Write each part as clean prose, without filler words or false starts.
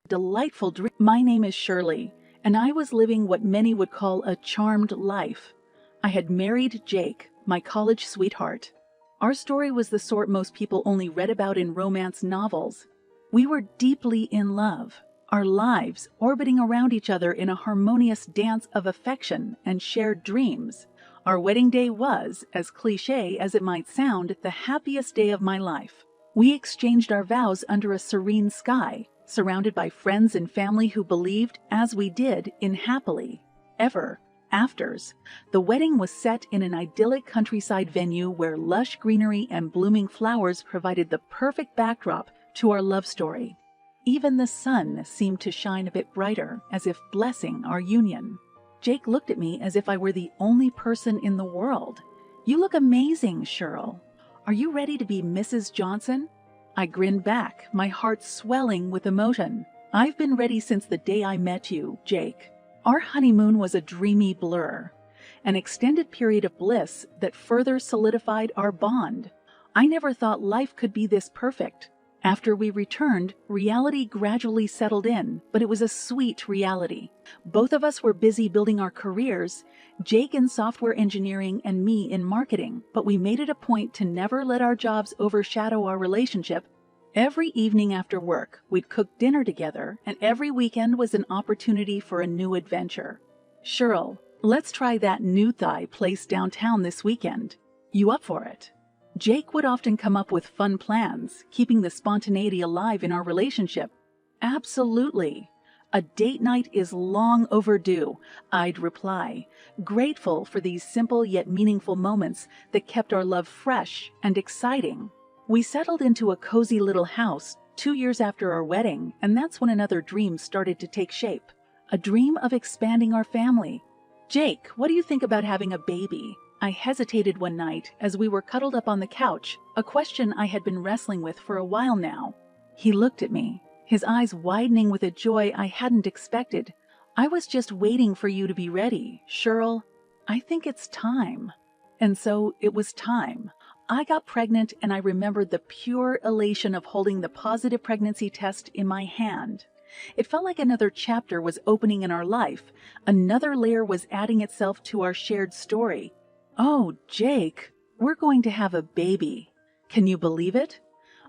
Delightful dream. My name is Shirley, and I was living what many would call a charmed life. I had married Jake, my college sweetheart. Our story was the sort most people only read about in romance novels. We were deeply in love, our lives orbiting around each other in a harmonious dance of affection and shared dreams. Our wedding day was, as cliché as it might sound, the happiest day of my life. We exchanged our vows under a serene sky, surrounded by friends and family who believed, as we did, in happily ever afters. The wedding was set in an idyllic countryside venue where lush greenery and blooming flowers provided the perfect backdrop to our love story. Even the sun seemed to shine a bit brighter, as if blessing our union. Jake looked at me as if I were the only person in the world. "You look amazing, Shirl. Are you ready to be Mrs. Johnson?" I grinned back, my heart swelling with emotion. "I've been ready since the day I met you, Jake." Our honeymoon was a dreamy blur, an extended period of bliss that further solidified our bond. I never thought life could be this perfect. After we returned, reality gradually settled in, but it was a sweet reality. Both of us were busy building our careers, Jake in software engineering and me in marketing, but we made it a point to never let our jobs overshadow our relationship. Every evening after work, we'd cook dinner together, and every weekend was an opportunity for a new adventure. "Shirl, let's try that new thigh place downtown this weekend. You up for it?" Jake would often come up with fun plans, keeping the spontaneity alive in our relationship. "Absolutely. A date night is long overdue," I'd reply, grateful for these simple yet meaningful moments that kept our love fresh and exciting. We settled into a cozy little house 2 years after our wedding, and that's when another dream started to take shape. A dream of expanding our family. "Jake, what do you think about having a baby?" I hesitated one night as we were cuddled up on the couch, a question I had been wrestling with for a while now. He looked at me, his eyes widening with a joy I hadn't expected. "I was just waiting for you to be ready, Shirl. I think it's time." And so it was time. I got pregnant, and I remembered the pure elation of holding the positive pregnancy test in my hand. It felt like another chapter was opening in our life. Another layer was adding itself to our shared story. "Oh, Jake, we're going to have a baby. Can you believe it?"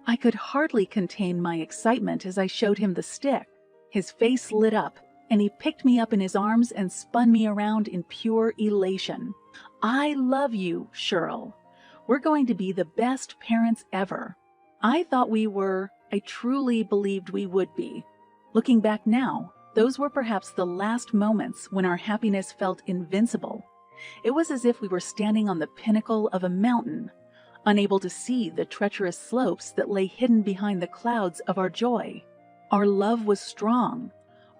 I could hardly contain my excitement as I showed him the stick. His face lit up, and he picked me up in his arms and spun me around in pure elation. "I love you, Shirl. We're going to be the best parents ever." I thought we were. I truly believed we would be. Looking back now, those were perhaps the last moments when our happiness felt invincible. It was as if we were standing on the pinnacle of a mountain, unable to see the treacherous slopes that lay hidden behind the clouds of our joy. Our love was strong.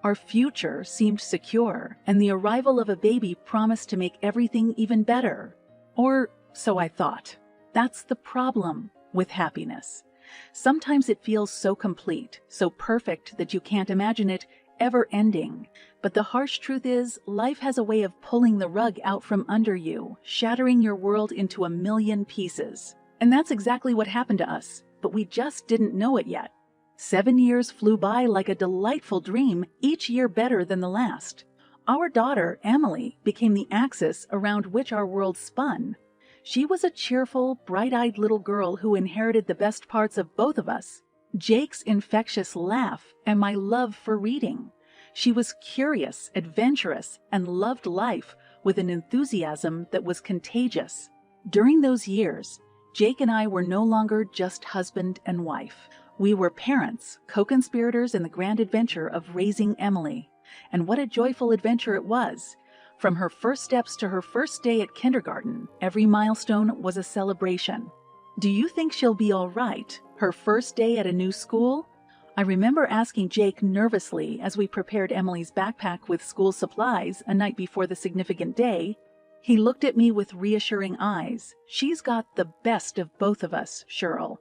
Our future seemed secure, and the arrival of a baby promised to make everything even better. Or so I thought. That's the problem with happiness. Sometimes it feels so complete, so perfect that you can't imagine it ever ending. But the harsh truth is, life has a way of pulling the rug out from under you, shattering your world into a million pieces. And that's exactly what happened to us, but we just didn't know it yet. 7 years flew by like a delightful dream, each year better than the last. Our daughter, Emily, became the axis around which our world spun. She was a cheerful, bright-eyed little girl who inherited the best parts of both of us: Jake's infectious laugh and my love for reading. She was curious, adventurous, and loved life with an enthusiasm that was contagious. During those years, Jake and I were no longer just husband and wife. We were parents, co-conspirators in the grand adventure of raising Emily. And what a joyful adventure it was! From her first steps to her first day at kindergarten, every milestone was a celebration. "Do you think she'll be all right? Her first day at a new school?" I remember asking Jake nervously as we prepared Emily's backpack with school supplies a night before the significant day. He looked at me with reassuring eyes. "She's got the best of both of us, Shirl.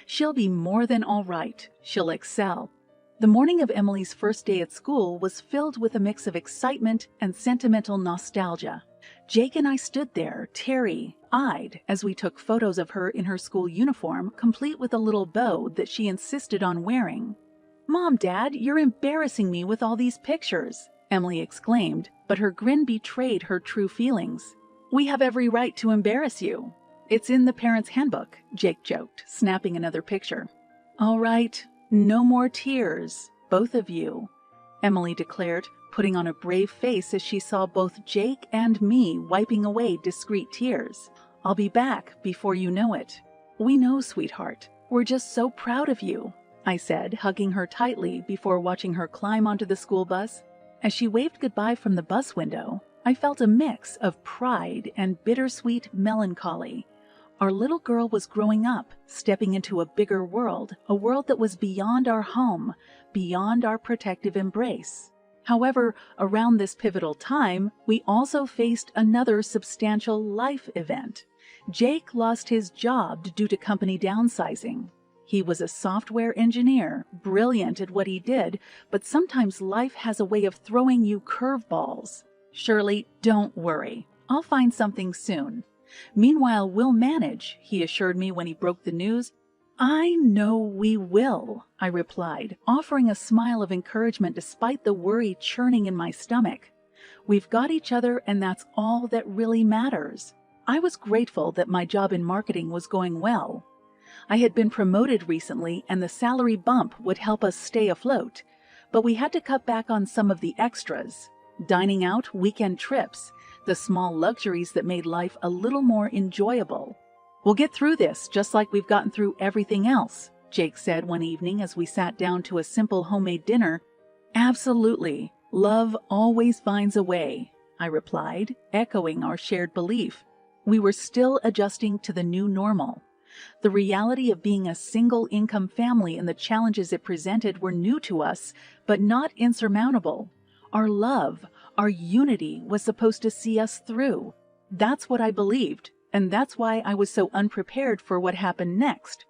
She'll be more than all right. She'll excel." The morning of Emily's first day at school was filled with a mix of excitement and sentimental nostalgia. Jake and I stood there, teary-eyed, as we took photos of her in her school uniform, complete with a little bow that she insisted on wearing. "Mom, Dad, you're embarrassing me with all these pictures," Emily exclaimed, but her grin betrayed her true feelings. "We have every right to embarrass you. It's in the parents' handbook," Jake joked, snapping another picture. "All right, no more tears, both of you," Emily declared, putting on a brave face as she saw both Jake and me wiping away discreet tears. "I'll be back before you know it." "We know, sweetheart. We're just so proud of you," I said, hugging her tightly before watching her climb onto the school bus. As she waved goodbye from the bus window, I felt a mix of pride and bittersweet melancholy. Our little girl was growing up, stepping into a bigger world, a world that was beyond our home, beyond our protective embrace. However, around this pivotal time, we also faced another substantial life event. Jake lost his job due to company downsizing. He was a software engineer, brilliant at what he did, but sometimes life has a way of throwing you curveballs. "Shirley, don't worry. I'll find something soon. Meanwhile, we'll manage," he assured me when he broke the news. "I know we will," I replied, offering a smile of encouragement despite the worry churning in my stomach. "We've got each other, and that's all that really matters." I was grateful that my job in marketing was going well. I had been promoted recently, and the salary bump would help us stay afloat, but we had to cut back on some of the extras. Dining out, weekend trips, the small luxuries that made life a little more enjoyable. "We'll get through this, just like we've gotten through everything else," Jake said one evening as we sat down to a simple homemade dinner. "Absolutely. Love always finds a way," I replied, echoing our shared belief. We were still adjusting to the new normal. The reality of being a single-income family and the challenges it presented were new to us, but not insurmountable. Our love, our unity was supposed to see us through. That's what I believed, and that's why I was so unprepared for what happened next.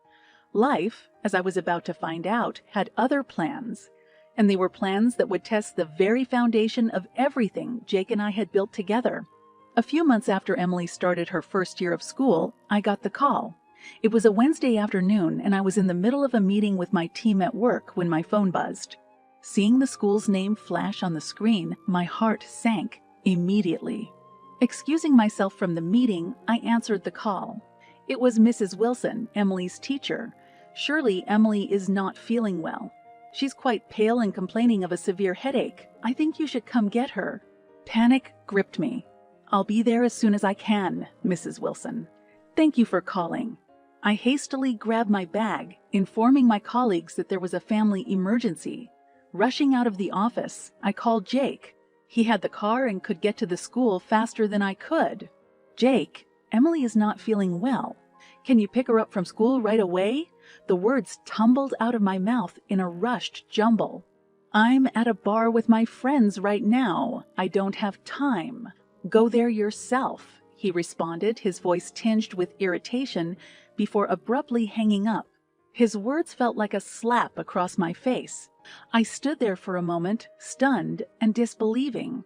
Life, as I was about to find out, had other plans, and they were plans that would test the very foundation of everything Jake and I had built together. A few months after Emily started her first year of school, I got the call. It was a Wednesday afternoon, and I was in the middle of a meeting with my team at work when my phone buzzed. Seeing the school's name flash on the screen, my heart sank immediately. Excusing myself from the meeting, I answered the call. It was Mrs. Wilson, Emily's teacher. "Surely Emily is not feeling well. She's quite pale and complaining of a severe headache. I think you should come get her." Panic gripped me. "I'll be there as soon as I can, Mrs. Wilson. Thank you for calling." I hastily grabbed my bag, informing my colleagues that there was a family emergency. Rushing out of the office, I called Jake. He had the car and could get to the school faster than I could. "Jake, Emily is not feeling well. Can you pick her up from school right away?" The words tumbled out of my mouth in a rushed jumble. "I'm at a bar with my friends right now. I don't have time." "Go there yourself," he responded, his voice tinged with irritation, before abruptly hanging up. His words felt like a slap across my face. I stood there for a moment, stunned and disbelieving.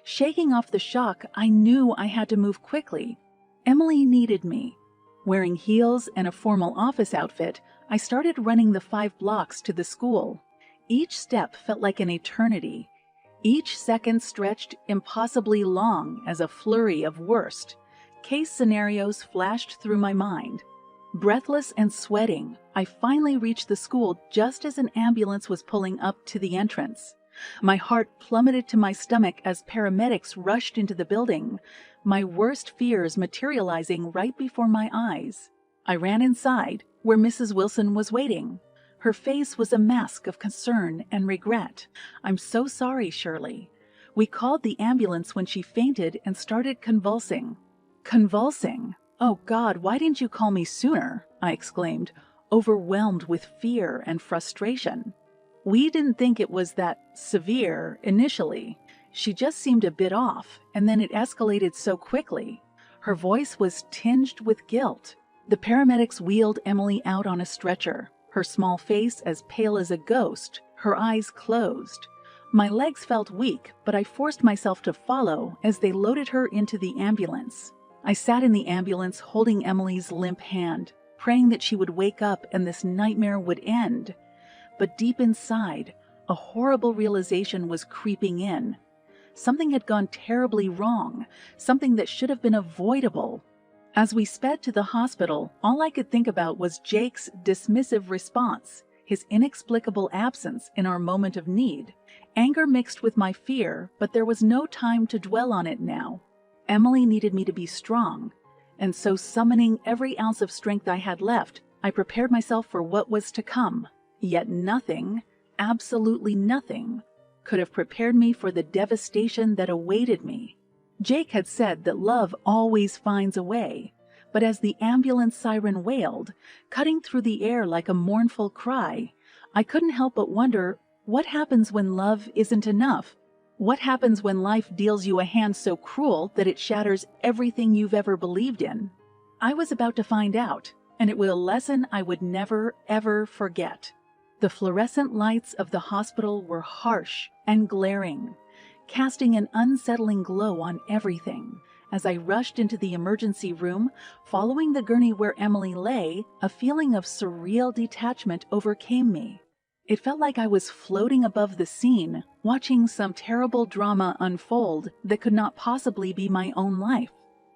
Shaking off the shock, I knew I had to move quickly. Emily needed me. Wearing heels and a formal office outfit, I started running the 5 blocks to the school. Each step felt like an eternity. Each second stretched impossibly long as a flurry of worst-case scenarios flashed through my mind. Breathless and sweating, I finally reached the school just as an ambulance was pulling up to the entrance. My heart plummeted to my stomach as paramedics rushed into the building, my worst fears materializing right before my eyes. I ran inside, where Mrs. Wilson was waiting. Her face was a mask of concern and regret. "I'm so sorry, Shirley. We called the ambulance when she fainted and started convulsing." "Convulsing? Oh God, why didn't you call me sooner?" I exclaimed, overwhelmed with fear and frustration. "We didn't think it was that severe initially. She just seemed a bit off, and then it escalated so quickly." Her voice was tinged with guilt. The paramedics wheeled Emily out on a stretcher, her small face as pale as a ghost, her eyes closed. My legs felt weak, but I forced myself to follow as they loaded her into the ambulance. I sat in the ambulance holding Emily's limp hand, praying that she would wake up and this nightmare would end. but deep inside, a horrible realization was creeping in. Something had gone terribly wrong, something that should have been avoidable. As we sped to the hospital, all I could think about was Jake's dismissive response, his inexplicable absence in our moment of need. Anger mixed with my fear, but there was no time to dwell on it now. Emily needed me to be strong, and so summoning every ounce of strength I had left, I prepared myself for what was to come. Yet nothing, absolutely nothing, could have prepared me for the devastation that awaited me. Jake had said that love always finds a way, but as the ambulance siren wailed, cutting through the air like a mournful cry, I couldn't help but wonder, what happens when love isn't enough? What happens when life deals you a hand so cruel that it shatters everything you've ever believed in? I was about to find out, and it was a lesson I would never, ever forget. The fluorescent lights of the hospital were harsh and glaring, casting an unsettling glow on everything. As I rushed into the emergency room, following the gurney where Emily lay, a feeling of surreal detachment overcame me. It felt like I was floating above the scene, watching some terrible drama unfold that could not possibly be my own life.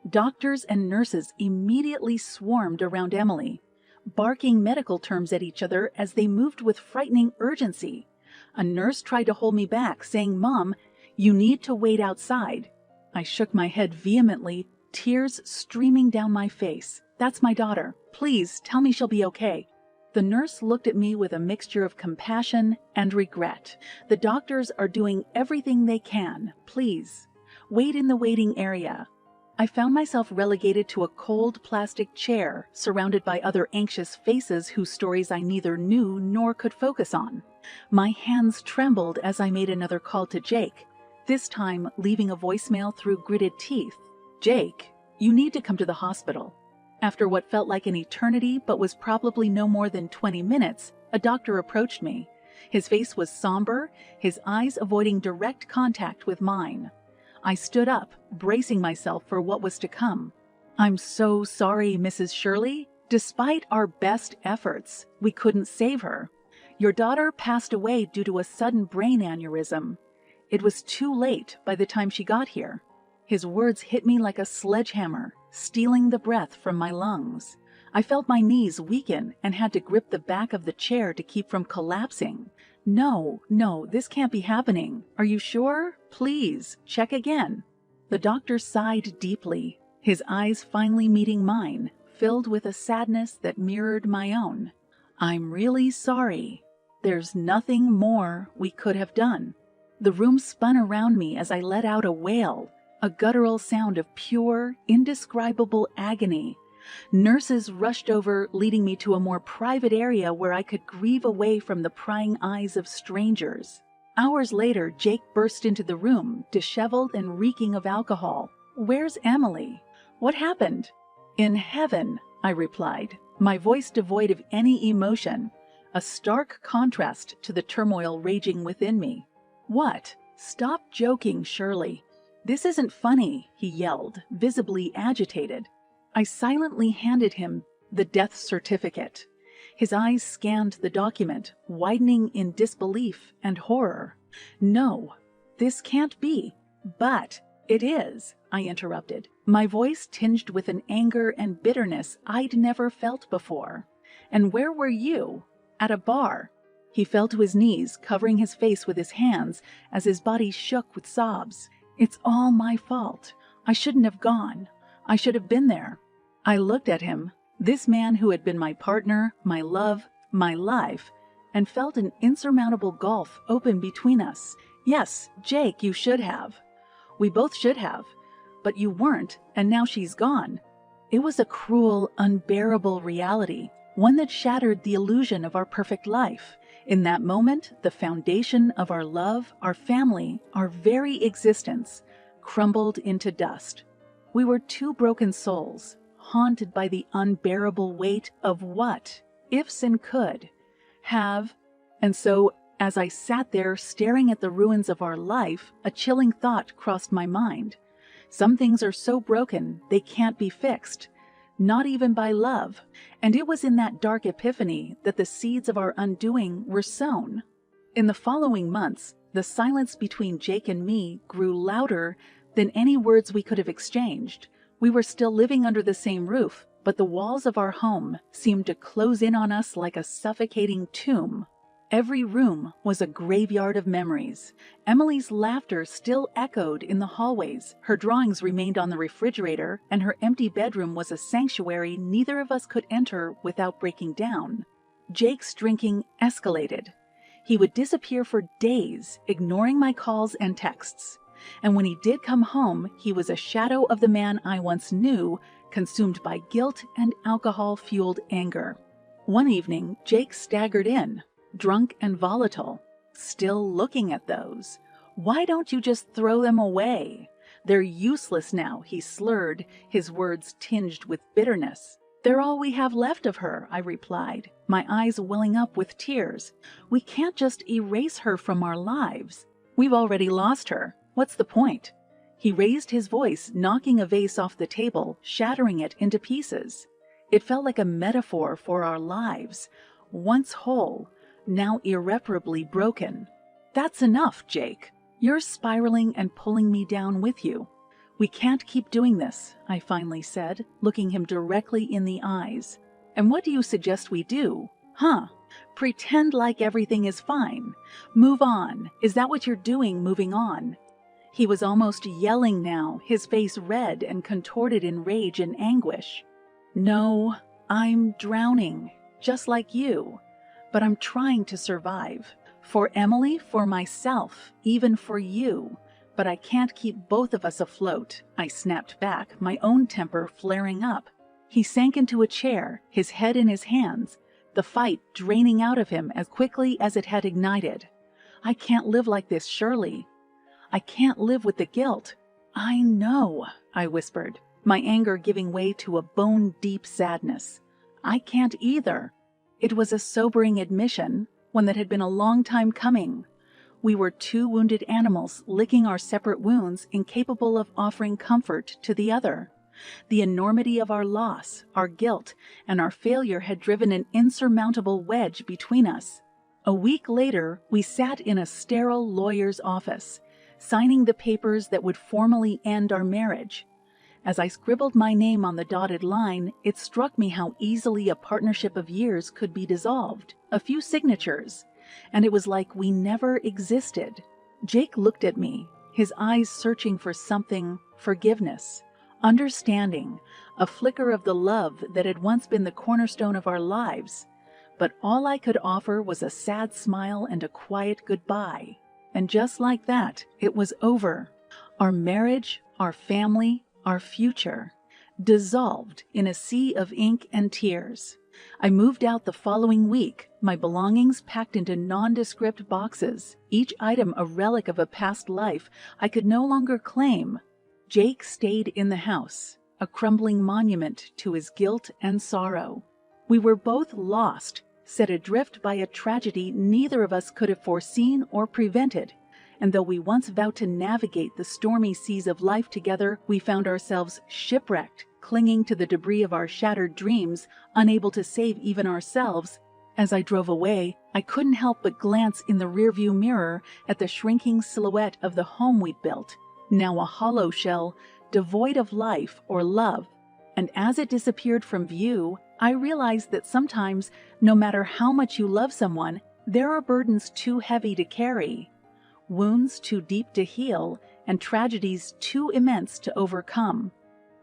Doctors and nurses immediately swarmed around Emily, barking medical terms at each other as they moved with frightening urgency. A nurse tried to hold me back, saying, "Mom, you need to wait outside." I shook my head vehemently, tears streaming down my face. "That's my daughter. Please tell me she'll be okay." The nurse looked at me with a mixture of compassion and regret. "The doctors are doing everything they can. Please, wait in the waiting area." I found myself relegated to a cold plastic chair, surrounded by other anxious faces whose stories I neither knew nor could focus on. My hands trembled as I made another call to Jake, this time leaving a voicemail through gritted teeth. "Jake, you need to come to the hospital." After what felt like an eternity but was probably no more than 20 minutes, a doctor approached me. His face was somber, his eyes avoiding direct contact with mine. I stood up, bracing myself for what was to come. "I'm so sorry, Mrs. Shirley. Despite our best efforts, we couldn't save her. Your daughter passed away due to a sudden brain aneurysm. It was too late by the time she got here." His words hit me like a sledgehammer, stealing the breath from my lungs. I felt my knees weaken and had to grip the back of the chair to keep from collapsing. No, this can't be happening. Are you sure? Please, check again." The doctor sighed deeply, his eyes finally meeting mine, filled with a sadness that mirrored my own. "I'm really sorry. There's nothing more we could have done." The room spun around me as I let out a wail, a guttural sound of pure, indescribable agony. Nurses rushed over, leading me to a more private area where I could grieve away from the prying eyes of strangers. Hours later, Jake burst into the room, disheveled and reeking of alcohol. "Where's Emily? What happened?" "In heaven," I replied, my voice devoid of any emotion, a stark contrast to the turmoil raging within me. "What? Stop joking, Shirley. This isn't funny," he yelled, visibly agitated. I silently handed him the death certificate. His eyes scanned the document, widening in disbelief and horror. "No, this can't be." "But it is," I interrupted, my voice tinged with an anger and bitterness I'd never felt before. "And where were you?" "At a bar." He fell to his knees, covering his face with his hands as his body shook with sobs. "It's all my fault. I shouldn't have gone. I should have been there." I looked at him, this man who had been my partner, my love, my life, and felt an insurmountable gulf open between us. "Yes, Jake, you should have. We both should have. But you weren't, and now she's gone." It was a cruel, unbearable reality, one that shattered the illusion of our perfect life. In that moment, the foundation of our love, our family, our very existence, crumbled into dust. We were two broken souls, haunted by the unbearable weight of what, ifs and could, have. And so, as I sat there staring at the ruins of our life, a chilling thought crossed my mind. Some things are so broken they can't be fixed. not even by love. And it was in that dark epiphany that the seeds of our undoing were sown. In the following months, the silence between Jake and me grew louder than any words we could have exchanged. We were still living under the same roof, but the walls of our home seemed to close in on us like a suffocating tomb. Every room was a graveyard of memories. Emily's laughter still echoed in the hallways, her drawings remained on the refrigerator, and her empty bedroom was a sanctuary neither of us could enter without breaking down. Jake's drinking escalated. He would disappear for days, ignoring my calls and texts. And when he did come home, he was a shadow of the man I once knew, consumed by guilt and alcohol-fueled anger. One evening, Jake staggered in, drunk and volatile. Still looking at those. Why don't you just throw them away? They're useless now, he slurred, his words tinged with bitterness. They're all we have left of her, I replied, my eyes welling up with tears. We can't just erase her from our lives. We've already lost her. What's the point? He raised his voice, knocking a vase off the table, shattering it into pieces. It felt like a metaphor for our lives, once whole, now irreparably broken. That's enough, Jake. You're spiraling and pulling me down with you. We can't keep doing this, I finally said, looking him directly in the eyes. And what do you suggest we do? Huh? Pretend like everything is fine. Move on. Is that what you're doing, moving on? He was almost yelling now, his face red and contorted in rage and anguish. No, I'm drowning, just like you. But I'm trying to survive. For Emily, for myself, even for you. But I can't keep both of us afloat, I snapped back, my own temper flaring up. He sank into a chair, his head in his hands, the fight draining out of him as quickly as it had ignited. I can't live like this, Shirley. I can't live with the guilt. I know, I whispered, my anger giving way to a bone-deep sadness. I can't either. It was a sobering admission, one that had been a long time coming. We were two wounded animals licking our separate wounds, incapable of offering comfort to the other. The enormity of our loss, our guilt, and our failure had driven an insurmountable wedge between us. A week later, we sat in a sterile lawyer's office, signing the papers that would formally end our marriage. As I scribbled my name on the dotted line, it struck me how easily a partnership of years could be dissolved. A few signatures, and it was like we never existed. Jake looked at me, his eyes searching for something, forgiveness, understanding, a flicker of the love that had once been the cornerstone of our lives. But all I could offer was a sad smile and a quiet goodbye. And just like that, it was over. Our marriage, our family, our future, dissolved in a sea of ink and tears. I moved out the following week, my belongings packed into nondescript boxes, each item a relic of a past life I could no longer claim. Jake stayed in the house, a crumbling monument to his guilt and sorrow. We were both lost, set adrift by a tragedy neither of us could have foreseen or prevented. And though we once vowed to navigate the stormy seas of life together, we found ourselves shipwrecked, clinging to the debris of our shattered dreams, unable to save even ourselves. As I drove away, I couldn't help but glance in the rearview mirror at the shrinking silhouette of the home we'd built, now a hollow shell, devoid of life or love. And as it disappeared from view, I realized that sometimes, no matter how much you love someone, there are burdens too heavy to carry. Wounds too deep to heal, and tragedies too immense to overcome.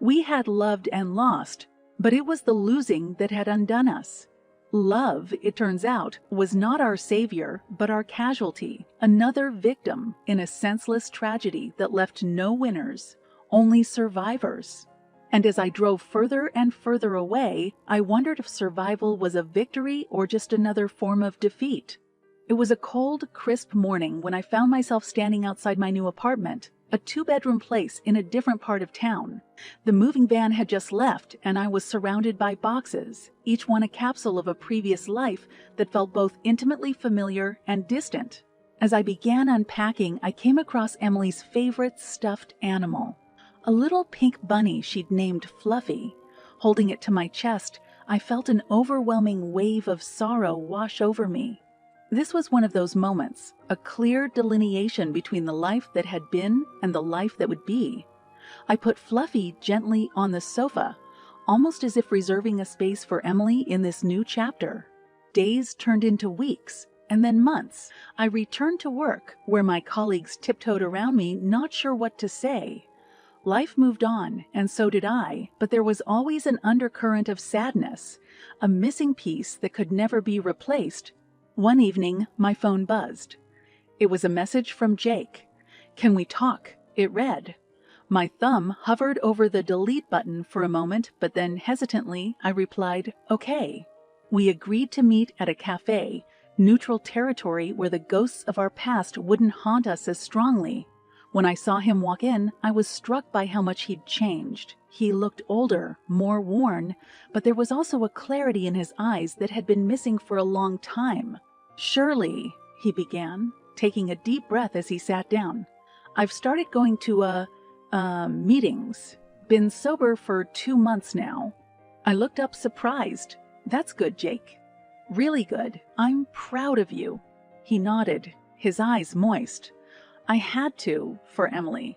We had loved and lost, but it was the losing that had undone us. Love, it turns out, was not our savior, but our casualty, another victim in a senseless tragedy that left no winners, only survivors. And as I drove further and further away, I wondered if survival was a victory or just another form of defeat. It was a cold, crisp morning when I found myself standing outside my new apartment, a two-bedroom place in a different part of town. The moving van had just left, and I was surrounded by boxes, each one a capsule of a previous life that felt both intimately familiar and distant. As I began unpacking, I came across Emily's favorite stuffed animal, a little pink bunny she'd named Fluffy. Holding it to my chest, I felt an overwhelming wave of sorrow wash over me. This was one of those moments, a clear delineation between the life that had been and the life that would be. I put Fluffy gently on the sofa, almost as if reserving a space for Emily in this new chapter. Days turned into weeks, and then months. I returned to work, where my colleagues tiptoed around me, not sure what to say. Life moved on, and so did I, but there was always an undercurrent of sadness, a missing piece that could never be replaced. One evening, my phone buzzed. It was a message from Jake. "Can we talk?" it read. My thumb hovered over the delete button for a moment, but then hesitantly I replied, "Okay." We agreed to meet at a cafe, neutral territory where the ghosts of our past wouldn't haunt us as strongly. When I saw him walk in, I was struck by how much he'd changed. He looked older, more worn, but there was also a clarity in his eyes that had been missing for a long time. "Shirley," he began, taking a deep breath as he sat down. "I've started going to meetings. Been sober for 2 months now." I looked up surprised. "That's good, Jake. Really good. I'm proud of you." He nodded, his eyes moist. "I had to, for Emily.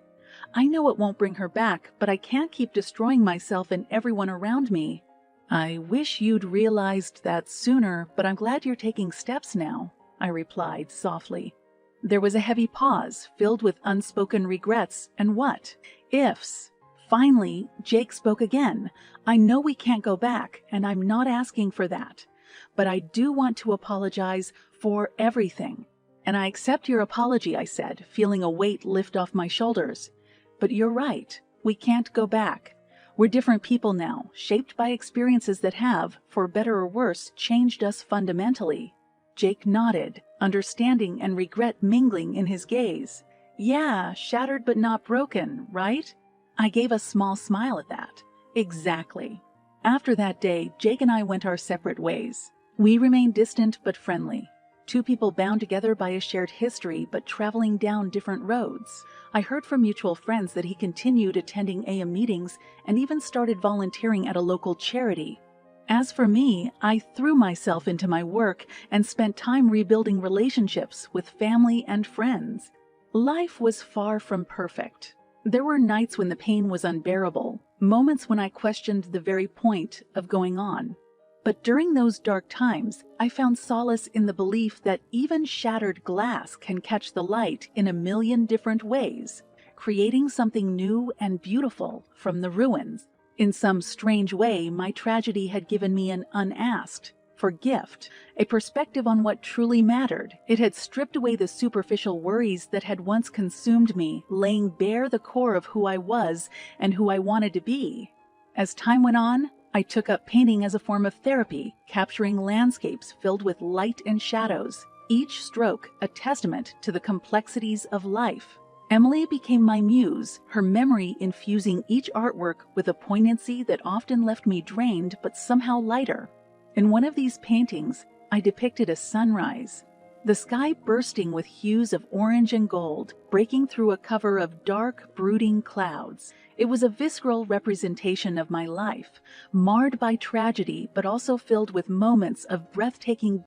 I know it won't bring her back, but I can't keep destroying myself and everyone around me." "I wish you'd realized that sooner, but I'm glad you're taking steps now," I replied softly. There was a heavy pause, filled with unspoken regrets and what ifs. Finally, Jake spoke again. "I know we can't go back, and I'm not asking for that. But I do want to apologize for everything." "And I accept your apology," I said, feeling a weight lift off my shoulders. "But you're right. We can't go back. We're different people now, shaped by experiences that have, for better or worse, changed us fundamentally." Jake nodded, understanding and regret mingling in his gaze. "Yeah, shattered but not broken, right?" I gave a small smile at that. "Exactly." After that day, Jake and I went our separate ways. We remained distant but friendly. Two people bound together by a shared history but traveling down different roads. I heard from mutual friends that he continued attending AM meetings and even started volunteering at a local charity. As for me, I threw myself into my work and spent time rebuilding relationships with family and friends. Life was far from perfect. There were nights when the pain was unbearable, moments when I questioned the very point of going on. But during those dark times, I found solace in the belief that even shattered glass can catch the light in a million different ways, creating something new and beautiful from the ruins. In some strange way, my tragedy had given me an unasked for gift, a perspective on what truly mattered. It had stripped away the superficial worries that had once consumed me, laying bare the core of who I was and who I wanted to be. As time went on, I took up painting as a form of therapy, capturing landscapes filled with light and shadows, each stroke a testament to the complexities of life. Emily became my muse, her memory infusing each artwork with a poignancy that often left me drained but somehow lighter. In one of these paintings, I depicted a sunrise, the sky bursting with hues of orange and gold, breaking through a cover of dark, brooding clouds. It was a visceral representation of my life, marred by tragedy but also filled with moments of breathtaking